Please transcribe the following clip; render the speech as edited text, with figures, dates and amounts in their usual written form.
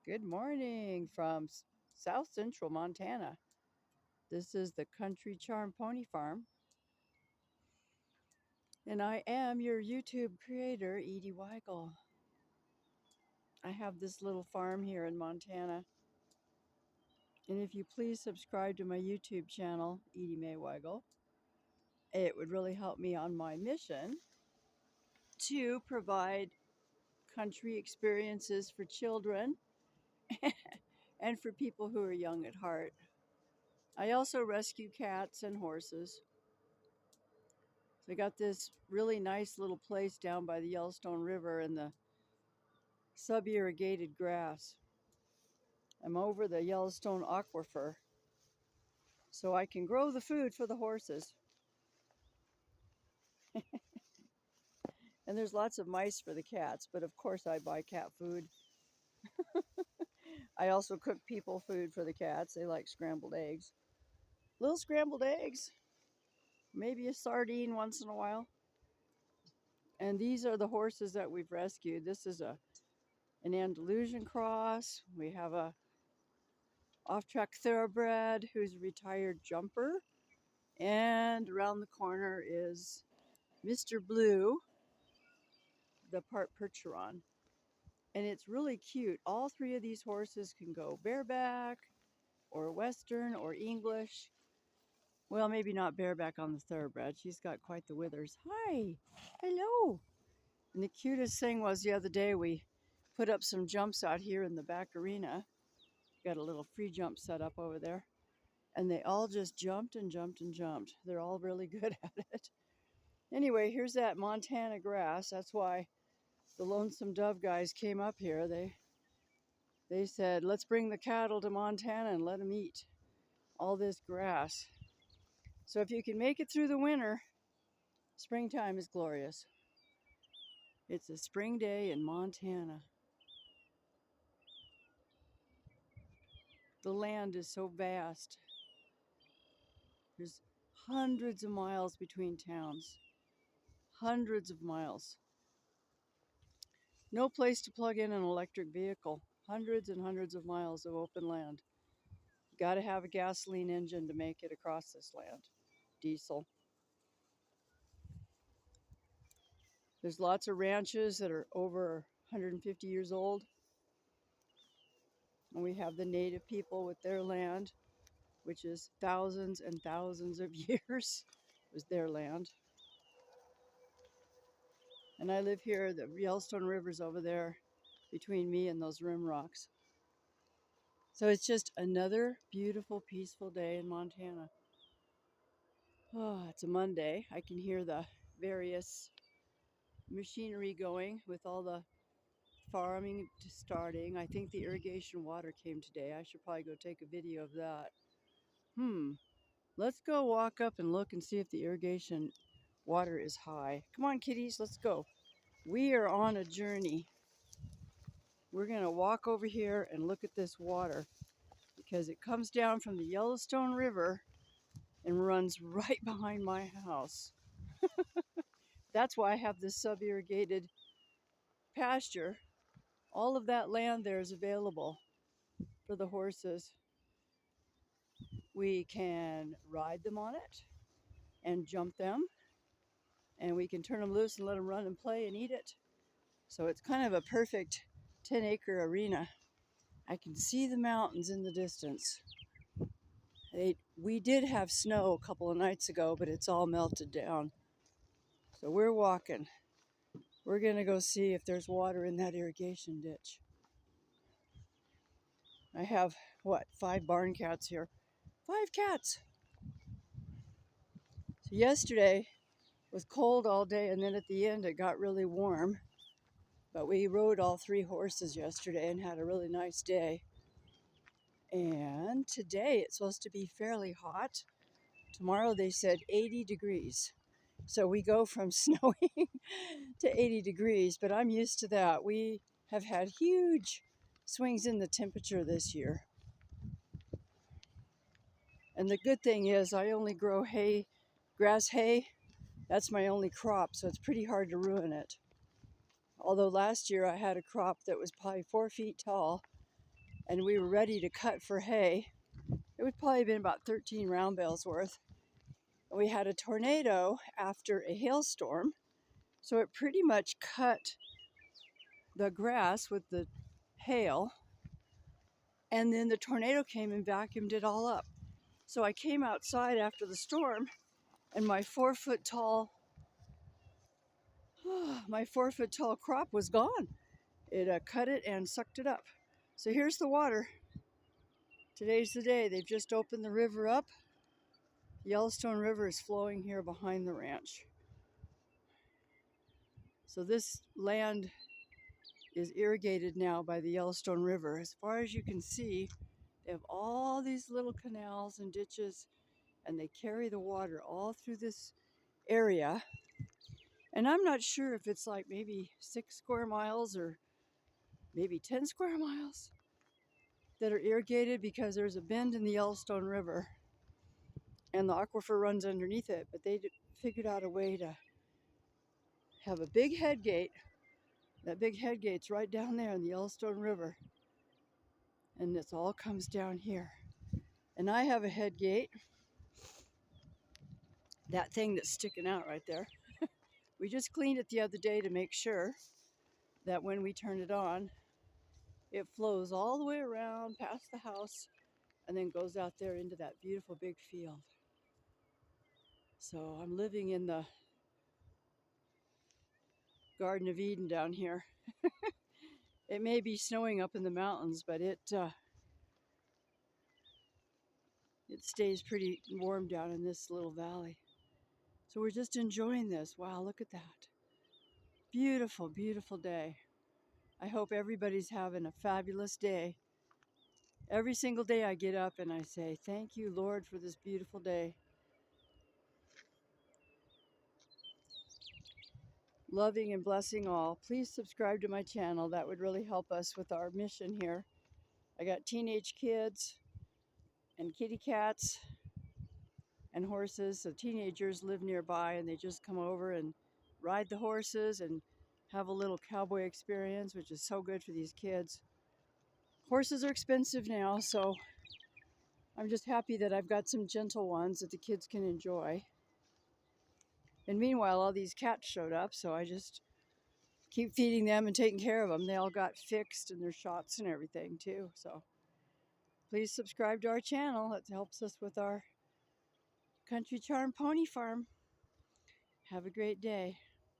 Good morning from South Central Montana. This is the Country Charm Pony Farm, and I am your YouTube creator, Edie Weigel. I have this little farm here in Montana, and if you please subscribe to my YouTube channel, Edie Mae Weigel, it would really help me on my mission to provide country experiences for children and for people who are young at heart. I also rescue cats and horses. So I got this really nice little place down by the Yellowstone River in the sub-irrigated grass. I'm over the Yellowstone aquifer, so I can grow the food for the horses. And there's lots of mice for the cats, but of course I buy cat food. I also cook people food for the cats. They like scrambled eggs. Little scrambled eggs, maybe a sardine once in a while. And these are the horses that we've rescued. This is an Andalusian cross. We have a off-track thoroughbred who's a retired jumper. And around the corner is Mr. Blue, the part Percheron. And it's really cute. All three of these horses can go bareback or Western or English. Well, maybe not bareback on the thoroughbred. She's got quite the withers. Hi, hello. And the cutest thing was the other day we put up some jumps out here in the back arena. Got a little free jump set up over there. And they all just jumped and jumped and jumped. They're all really good at it. Anyway, here's that Montana grass. That's why the Lonesome Dove guys came up here. They said, let's bring the cattle to Montana and let them eat all this grass. So if you can make it through the winter, springtime is glorious. It's a spring day in Montana. The land is so vast. There's hundreds of miles between towns. Hundreds of miles. No place to plug in an electric vehicle. Hundreds and hundreds of miles of open land. Got to have a gasoline engine to make it across this land. Diesel. There's lots of ranches that are over 150 years old. And we have the native people with their land, which is thousands and thousands of years was their land. And I live here, the Yellowstone River's over there between me and those rim rocks. So it's just another beautiful, peaceful day in Montana. Oh, it's a Monday. I can hear the various machinery going with all the farming starting. I think the irrigation water came today. I should probably go take a video of that. Let's go walk up and look and see if the irrigation water is high. Come on, kitties, let's go. We are on a journey. We're going to walk over here and look at this water because it comes down from the Yellowstone River and runs right behind my house. That's why I have this sub-irrigated pasture. All of that land there is available for the horses. We can ride them on it and jump them, and we can turn them loose and let them run and play and eat it. So it's kind of a perfect 10-acre arena. I can see the mountains in the distance. We did have snow a couple of nights ago, but it's all melted down. So we're walking. We're going to go see if there's water in that irrigation ditch. I have, 5 barn cats here. 5 cats! So yesterday was cold all day, and then at the end it got really warm. But we rode all 3 horses yesterday and had a really nice day. And today it's supposed to be fairly hot. Tomorrow they said 80 degrees. So we go from snowing to 80 degrees, but I'm used to that. We have had huge swings in the temperature this year. And the good thing is I only grow hay, grass hay. That's my only crop, so it's pretty hard to ruin it. Although last year I had a crop that was probably 4 feet tall, and we were ready to cut for hay. It would probably have been about 13 round bales worth. And we had a tornado after a hailstorm, so it pretty much cut the grass with the hail, and then the tornado came and vacuumed it all up. So I came outside after the storm, and my 4-foot tall crop was gone. It cut it and sucked it up. So here's the water. Today's the day. They've just opened the river up. The Yellowstone River is flowing here behind the ranch. So this land is irrigated now by the Yellowstone River. As far as you can see, they have all these little canals and ditches, and they carry the water all through this area. And I'm not sure if it's like maybe 6 square miles or maybe 10 square miles that are irrigated, because there's a bend in the Yellowstone River and the aquifer runs underneath it. But they figured out a way to have a big head gate. That big head gate's right down there in the Yellowstone River, and this all comes down here. And I have a head gate, that thing that's sticking out right there. We just cleaned it the other day to make sure that when we turn it on, it flows all the way around past the house and then goes out there into that beautiful big field. So I'm living in the Garden of Eden down here. It may be snowing up in the mountains, but it stays pretty warm down in this little valley. So we're just enjoying this. Wow, look at that. Beautiful, beautiful day. I hope everybody's having a fabulous day. Every single day I get up and I say, thank you, Lord, for this beautiful day. Loving and blessing all. Please subscribe to my channel. That would really help us with our mission here. I got teenage kids and kitty cats and horses. So teenagers live nearby and they just come over and ride the horses and have a little cowboy experience, which is so good for these kids. Horses are expensive now, so I'm just happy that I've got some gentle ones that the kids can enjoy. And meanwhile, all these cats showed up, so I just keep feeding them and taking care of them. They all got fixed and their shots and everything too. So please subscribe to our channel. It helps us with our Country Charm Pony Farm. Have a great day.